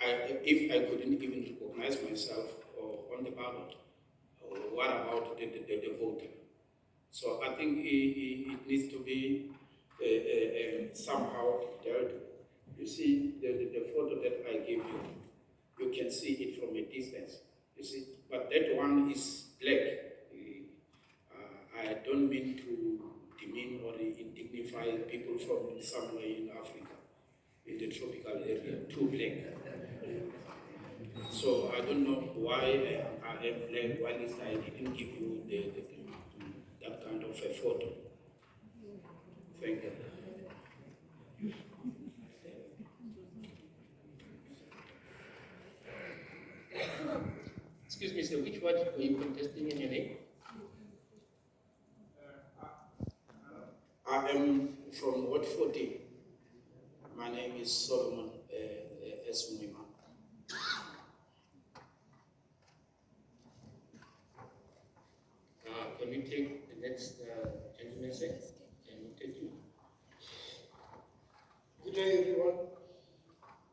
if I couldn't even recognize myself on the ballot, what about the voter? So I think it needs to be somehow dealt with. You see, the photo that I gave you, you can see it from a distance. You see, but that one is black. I don't mean to demean or indignify people from somewhere in Africa, in the tropical area, too black. So I don't know why I am black, why is I didn't give you that kind of a photo. Thank you. Excuse me, sir, which ward were you contesting in your name? I am from Ward 14. My name is Solomon S. Mwima. Can we take the next gentleman, sir? Can we take you? Good day, everyone.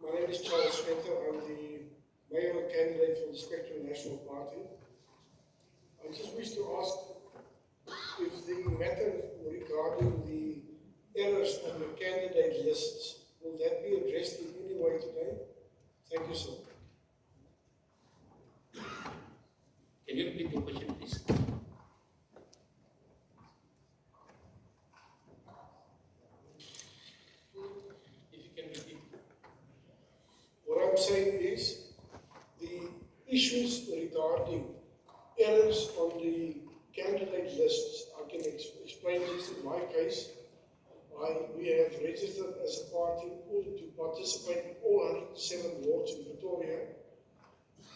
My name is Charles Venter. I'm the mayoral candidate for the Spectrum National Party. I just wish to ask if the matter regarding the errors on the candidate lists, will that be addressed in any way today? Thank you, sir. Can you repeat the question, please? If you can repeat. What I'm saying is the issues regarding errors on the candidate lists. I can explain this in my case. We have registered as a party to participate in all 107 wards in Pretoria.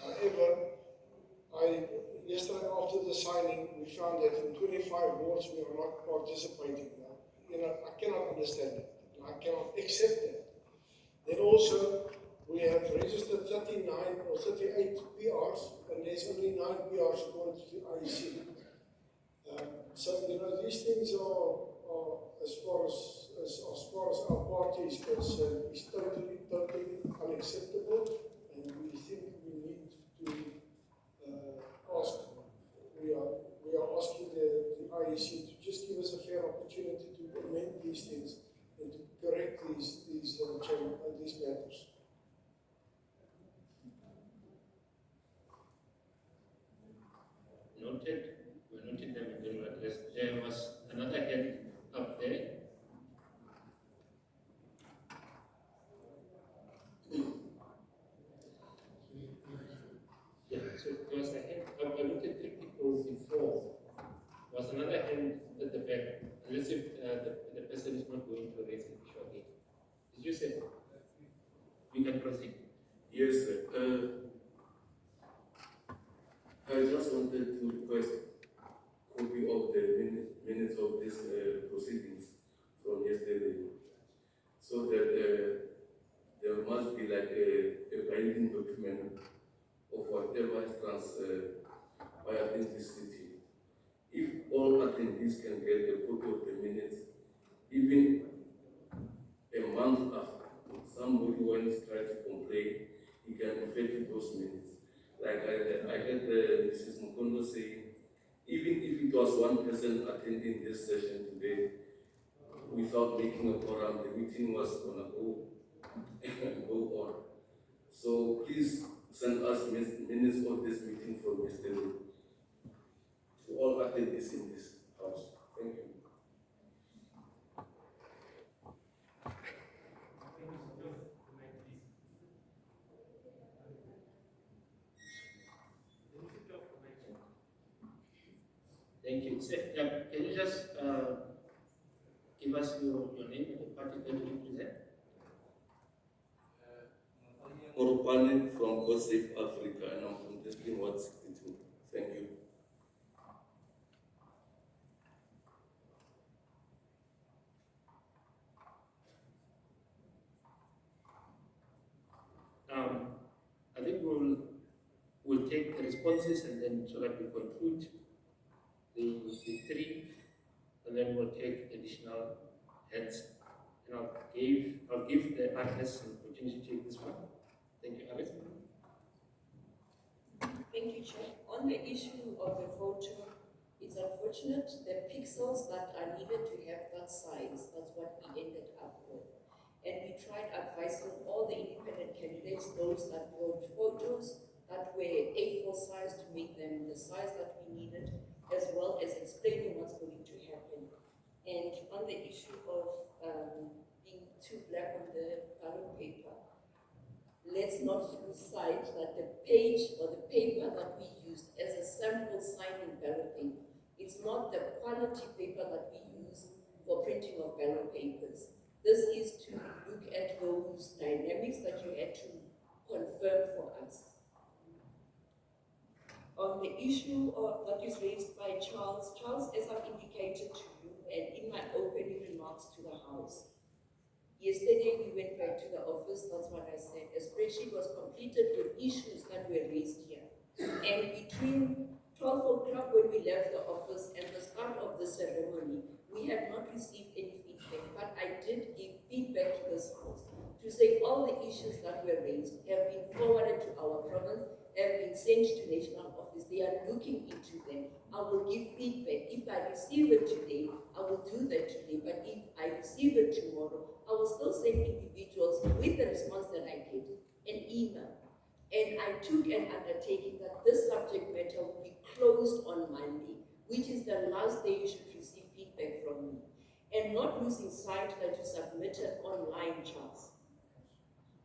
However, yesterday after the signing, we found that in 25 wards we are not participating now. I cannot understand that. I cannot accept that. Then also, we have registered 39 or 38 PRs, and there's only 9 PRs according to the IEC. So, these things are as far as our party is concerned, is totally unacceptable, and we think we need to ask. We are asking the IEC to just give us a fair opportunity to amend these things and to correct these matters. Noted. We're noting them and then we'll address. There was another hand up there. Yeah, so there was a hand. I looked at 3 people before. There was another hand at the back. Unless if the person is not going to raise the issue again. Did you say? We can proceed. Yes, sir. I just wanted to request a copy of the minutes of these proceedings from yesterday, so that there must be like a binding document of whatever has transpired in this city. If all attendees can get a copy of the minutes, even a month after, somebody wants to try to complain, he can refer to those minutes. Like I heard Mrs. Mukondo saying, even if it was one person attending this session today, without making a quorum, the meeting was going to go on. So please send us minutes of this meeting from yesterday to all attendees in this house. Thank you. Thank you. Sir, can you just give us your name and the party that you represent? Oropane from God Save Africa, and I'm contesting Ward 62. Thank you. I think we'll take the responses and then so that we conclude the 3, and then we'll take additional heads. And I'll give the artists an opportunity to take this one. Thank you, Alice. Thank you, Chair. On the issue of the photo, it's unfortunate the pixels that are needed to have that size, that's what we ended up with. And we tried advising all the independent candidates, those that brought photos that were A4 size to make them the size that we needed, as well as explaining what's going to happen. And on the issue of being too black on the ballot paper, let's not lose sight that the page or the paper that we used as a sample signing ballot paper, it's not the quality paper that we use for printing of ballot papers. This is to look at those dynamics that you had to confirm for us. On the issue that is raised by Charles, as I've indicated to you and in my opening remarks to the House, yesterday we went back to the office, that's what I said. A spreadsheet was completed with issues that were raised here. And between 12 o'clock when we left the office and the start of the ceremony, we have not received any feedback, but I did give feedback to this House to say all the issues that were raised have been forwarded to our province, have been sent to national office. They are looking into them. I will give feedback. If I receive it today, I will do that today. But if I receive it tomorrow, I will still send individuals with the response that I get an email. And I took an undertaking that this subject matter will be closed on Monday, which is the last day you should receive feedback from me. And not losing sight that you submitted online, Charles.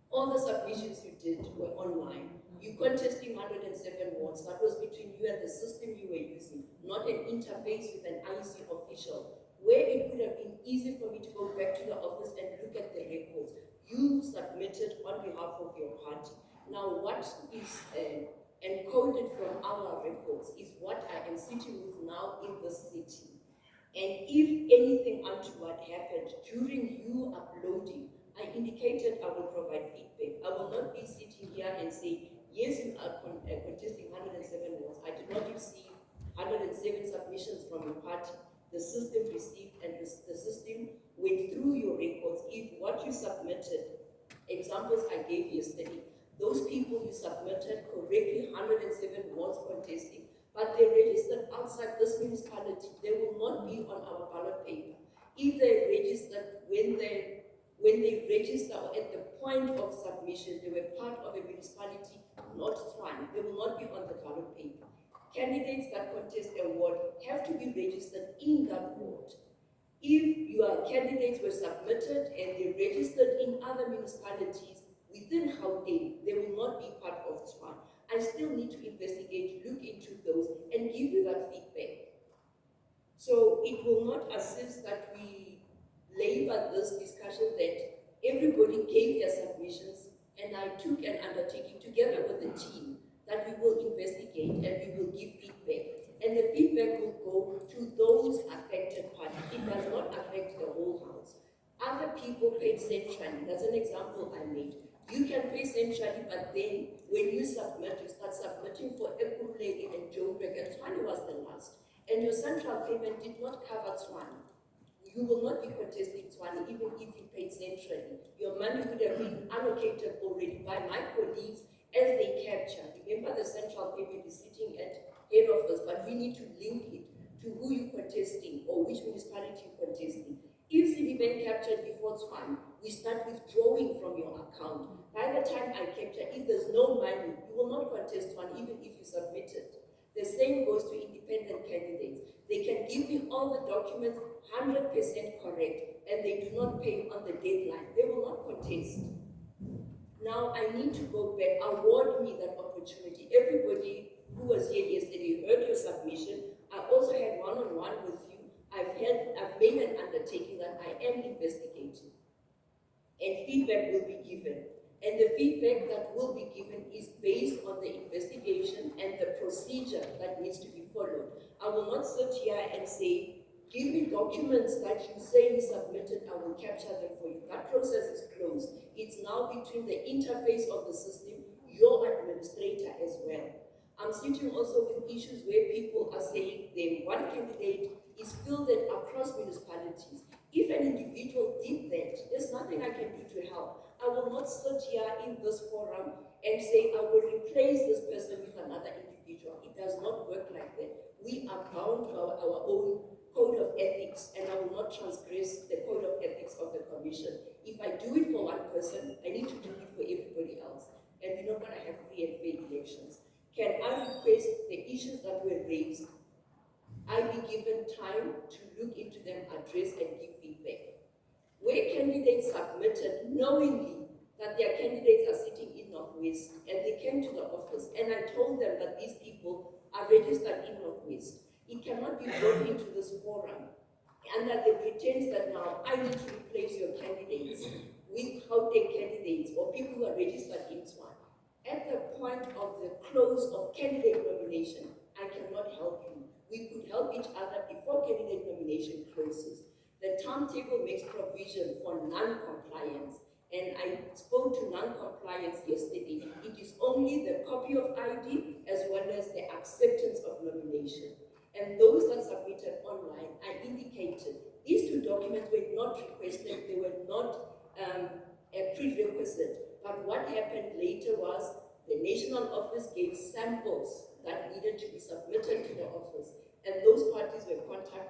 All the submissions you did were online. You contesting 107 wards. That was between you and the system you were using, not an interface with an IEC official, where it would have been easy for me to go back to the office and look at the records. You submitted on behalf of your party. Now, what is encoded from our records is what I am sitting with now in the city. And if anything unto what happened during you uploading, I indicated I will provide feedback. I will not be sitting here and say, yes, you are contesting 107 votes. I did not receive 107 submissions from your party. The system received and the system went through your records. If what you submitted, examples I gave yesterday, those people you submitted correctly 107 votes contesting, but they registered outside this municipality, they will not be on our ballot paper. If they registered when they register or at the point of submission, they were part of a municipality, not Tshwane, they will not be on the ballot paper. Candidates that contest a ward have to be registered in that ward. If your candidates were submitted and they registered in other municipalities within Gauteng, they will not be part of Tshwane. I still need to investigate, look into those, and give you that feedback. So it will not assist that we labor this discussion that everybody gave their submissions, and I took an undertaking together with the team that we will investigate and we will give feedback. And the feedback will go to those affected parties. It does not affect the whole House. Other people paid centrally. That's an example I made. You can pay centrally, but then when you submit, you start submitting for Ekurhuleni and Joburg, and Tshwane was the last. And your central payment did not cover Tshwane. You will not be contesting Tshwane even if you paid centrally. Your money would have been allocated already by my colleagues as they capture. Remember, the central payment is sitting at head office, but we need to link it to who you're contesting or which municipality you're contesting. If Citibank captured before Tshwane, we start withdrawing from your account. By the time I capture, if there's no money, you will not contest Tshwane even if you submit it. The same goes to independent candidates. They can give me all the documents 100% correct, and they do not pay on the deadline. They will not contest. Now I need to go back. Award me that opportunity. Everybody who was here yesterday heard your submission. I also had one-on-one with you. I've made an undertaking that I am investigating, and feedback will be given. And the feedback that will be given is based on the investigation and the procedure that needs to be followed. I will not sit here and say, give me documents that you say you submitted, I will capture them for you. That process is closed. It's now between the interface of the system, your administrator as well. I'm sitting also with issues where people are saying that one candidate is fielded across municipalities. If an individual did that, there's nothing I can do to help. I will not sit here in this forum and say I will replace this person with another individual. It does not work like that. We are bound to our own code of ethics, and I will not transgress the code of ethics of the commission. If I do it for one person, I need to do it for everybody else. And we're not going to have free and fair elections. Can I request the issues that were raised, I be given time to look into them, address, and give feedback? Where candidates submitted knowingly that their candidates are sitting in Northwest, and they came to the office, and I told them that these people are registered in Northwest. It cannot be brought into this forum under the pretense that now I need to replace your candidates with Gauteng candidates or people who are registered in Swan. At the point of the close of candidate nomination, I cannot help you. We could help each other before candidate nomination closes. The timetable makes provision for non-compliance, and I spoke to non-compliance yesterday. It is only the copy of ID as well as the acceptance of nomination. And those that submitted online, I indicated these two documents were not requested, they were not a prerequisite. But what happened later was the national office gave samples that needed to be submitted to the office, and those parties were contacted.